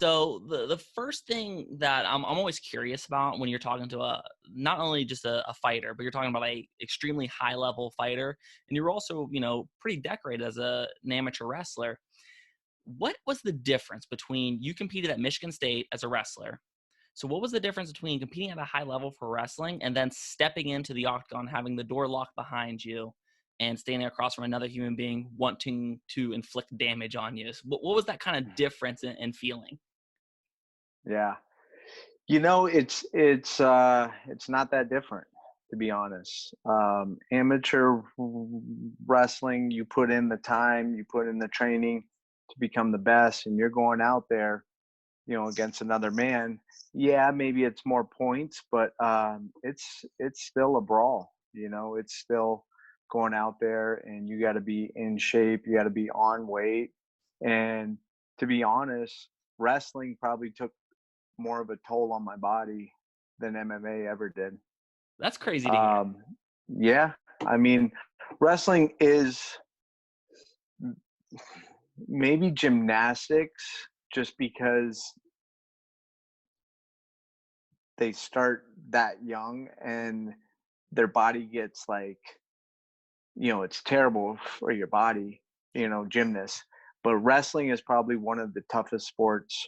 So the first thing that I'm always curious about when you're talking to not only just a fighter, but you're talking about a extremely high level fighter, and you're also, pretty decorated as an amateur wrestler. What was the difference between you competed at Michigan State as a wrestler? So what was the difference between competing at a high level for wrestling and then stepping into the octagon, having the door locked behind you and standing across from another human being wanting to inflict damage on you? So what was that kind of difference in feeling? Yeah. It's not that different, to be honest. Amateur wrestling, you put in the time, you put in the training to become the best, and you're going out there, against another man. Yeah, maybe it's more points, but it's still a brawl. It's still going out there, and you got to be in shape. You got to be on weight, and to be honest, wrestling probably took more of a toll on my body than MMA ever did. That's crazy to hear. Um, yeah, I mean, wrestling is maybe gymnastics just because they start that young and their body gets like, it's terrible for your body, gymnasts. But wrestling is probably one of the toughest sports,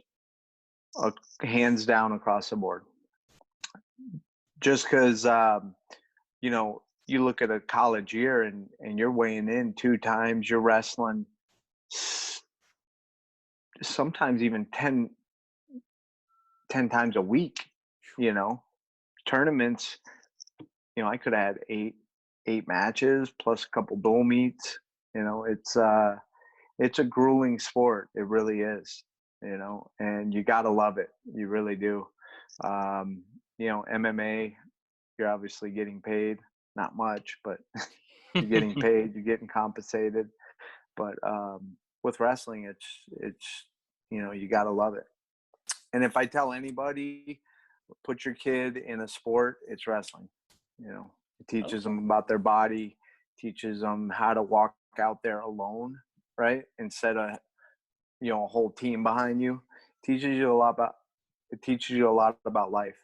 uh, hands down across the board. Just because, you look at a college year and you're weighing in 2 times, you're wrestling sometimes even 10 times a week, you know, tournaments, I could have had eight matches plus a couple dual meets. It's a grueling sport. It really is, and you got to love it. You really do. MMA, you're obviously getting paid, not much, but you're getting paid, you're getting compensated. But with wrestling, it's you got to love it. And if I tell anybody, put your kid in a sport, it's wrestling. It teaches Okay. them about their body, teaches them how to walk out there alone, right? Instead of a whole team behind you. It teaches you a lot about life.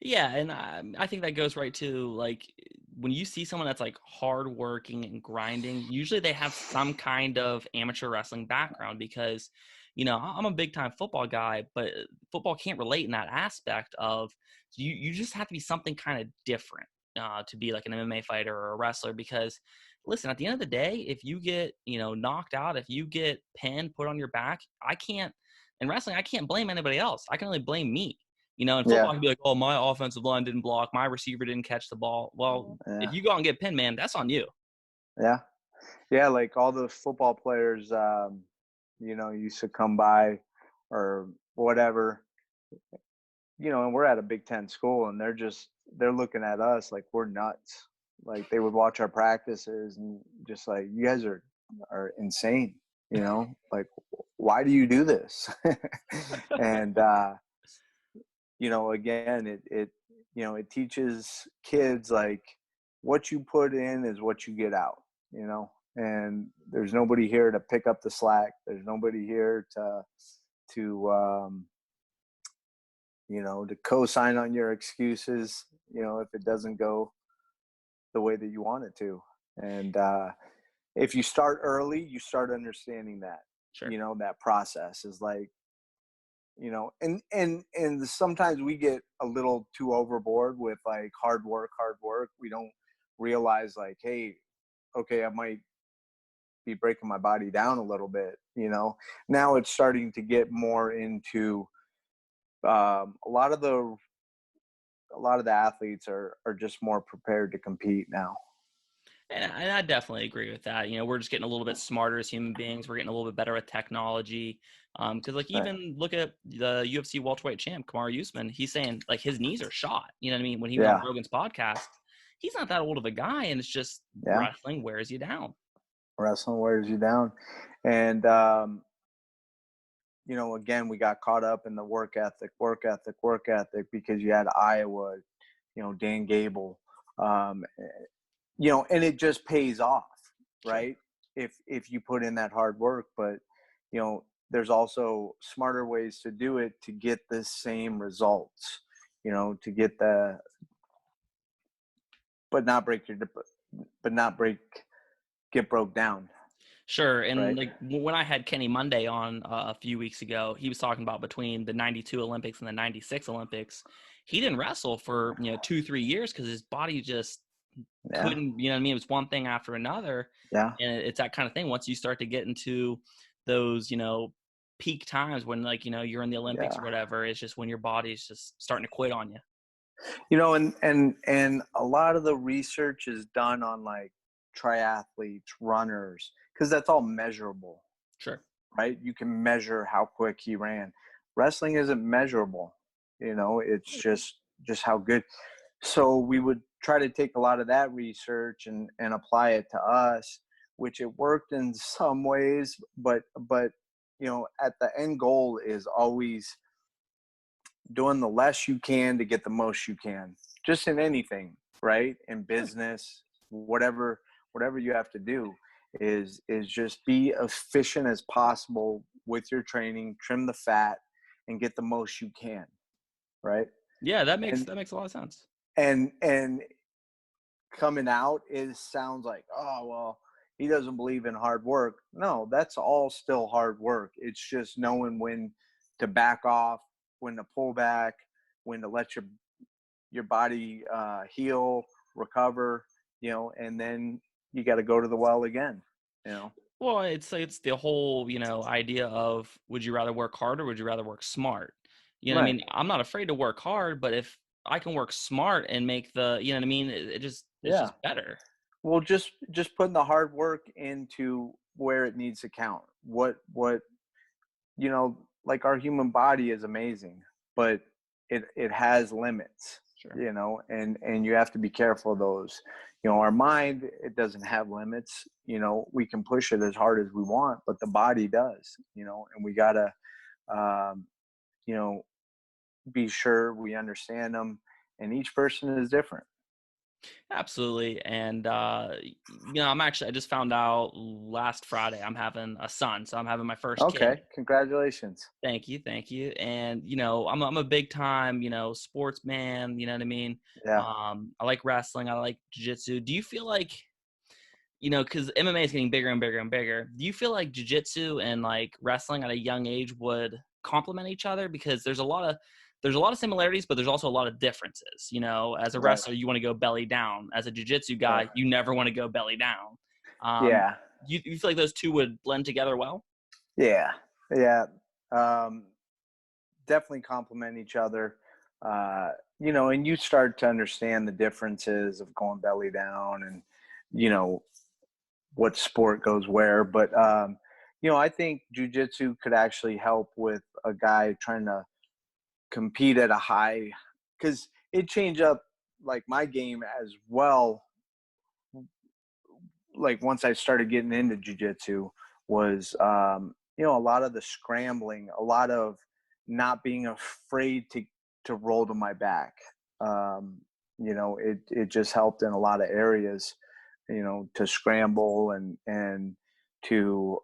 Yeah, and I think that goes right to, like, when you see someone that's like hardworking and grinding, usually they have some kind of amateur wrestling background because, I'm a big time football guy, but football can't relate in that aspect of you just have to be something kind of different to be like an MMA fighter or a wrestler because listen, at the end of the day, if you get, knocked out, if you get pinned, put on your back, in wrestling, I can't blame anybody else. I can only blame me. In football, I Yeah, can be like, oh, my offensive line didn't block. My receiver didn't catch the ball. Well, if yeah, you go out and get pinned, man, that's on you. yeah, yeah. Like all the football players, used to come by or whatever, and we're at a Big Ten school, and they're looking at us like we're nuts. Like they would watch our practices and just like, you guys are insane. Like, why do you do this? And again, it teaches kids like what you put in is what you get out. And there's nobody here to pick up the slack. There's nobody here to to co-sign on your excuses, if it doesn't go the way that you want it to. And if you start early, you start understanding that, Sure. that process is like, and sometimes we get a little too overboard with like hard work. We don't realize like, hey, okay, I might be breaking my body down a little bit. Now it's starting to get more into a lot of the athletes are just more prepared to compete now. And I definitely agree with that. We're just getting a little bit smarter as human beings. We're getting a little bit better at technology. Because like Right. even look at the UFC welterweight champ, Kamaru Usman. He's saying like his knees are shot. You know what I mean? When he was on Yeah. Rogan's podcast, he's not that old of a guy, and it's just Yeah. wrestling wears you down. Wrestling wears you down. And, again, we got caught up in the work ethic, because you had Iowa, Dan Gable, and it just pays off, Sure. right? if you put in that hard work. But there's also smarter ways to do it to get the same results. To get but not break your but not break get broke down, Sure. And right? like when I had Kenny Monday on a few weeks ago, he was talking about between the 92 Olympics and the 96 Olympics, he didn't wrestle for, 2-3 years because his body just Yeah, couldn't, you know what I mean? It was one thing after another. yeah, And it's that kind of thing. Once you start to get into those, peak times when like, you're in the Olympics or yeah. whatever, it's just when your body's just starting to quit on you. And a lot of the research is done on like triathletes, runners, because that's all measurable, Sure. right? You can measure how quick he ran. Wrestling isn't measurable. It's just how good. So we would try to take a lot of that research and apply it to us, which it worked in some ways, but at the end goal is always doing the less you can to get the most you can, just in anything, right? In Sure. business, whatever you have to do is just be efficient as possible with your training, trim the fat, and get the most you can, right? Yeah, and that makes a lot of sense. and coming out is sounds like, oh well, he doesn't believe in hard work. No, that's all still hard work. It's just knowing when to back off, when to pull back, when to let your body heal, recover, and then you got to go to the well again, you know. Well, it's the whole, idea of would you rather work hard or would you rather work smart? You know what I Right. mean? I'm not afraid to work hard, but if I can work smart and make you know what I mean? It's Yeah. just better. Well, just putting the hard work into where it needs to count. What like our human body is amazing, but it has limits, Sure. and you have to be careful of those. Our mind, it doesn't have limits. We can push it as hard as we want, but the body does, and we gotta, um, you know, be sure we understand them, and each person is different. Absolutely. And I just found out last Friday I'm having a son, so I'm having my first kid. Okay, congratulations. Thank you, thank you. And I'm a big time, sports man, you know what I mean? Yeah. I like wrestling, I like jiu-jitsu. Do you feel like, because MMA is getting bigger and bigger and bigger, do you feel like jiu-jitsu and like wrestling at a young age would complement each other? Because there's a lot of similarities, but there's also a lot of differences. As a Right. wrestler, you want to go belly down. As a jiu-jitsu Right. guy, you never want to go belly down. Um, Yeah. you feel like those two would blend together well? Yeah. Yeah. Um, Definitely complement each other. And you start to understand the differences of going belly down and, you know, what sport goes where. But, I think jujitsu could actually help with a guy trying to compete at a high, because it changed up like my game as well. Like once I started getting into jujitsu was, a lot of the scrambling, a lot of not being afraid to roll to my back. It just helped in a lot of areas, to scramble and to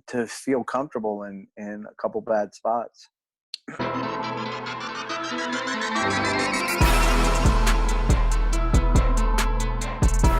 to feel comfortable in a couple bad spots.